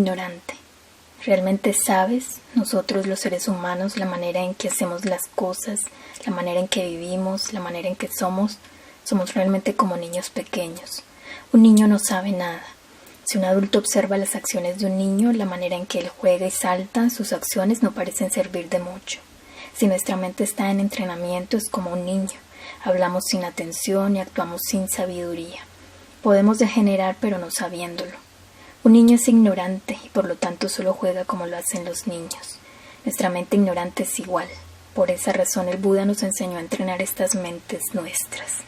ignorante. ¿Realmente sabes, nosotros los seres humanos, la manera en que hacemos las cosas, la manera en que vivimos, la manera en que somos? Somos realmente como niños pequeños. Un niño no sabe nada. Si un adulto observa las acciones de un niño, la manera en que él juega y salta, sus acciones no parecen servir de mucho. Si nuestra mente está en entrenamiento, es como un niño. Hablamos sin atención y actuamos sin sabiduría. Podemos degenerar, pero no sabiéndolo. Un niño es ignorante y por lo tanto solo juega como lo hacen los niños. Nuestra mente ignorante es igual. Por esa razón el Buda nos enseñó a entrenar estas mentes nuestras.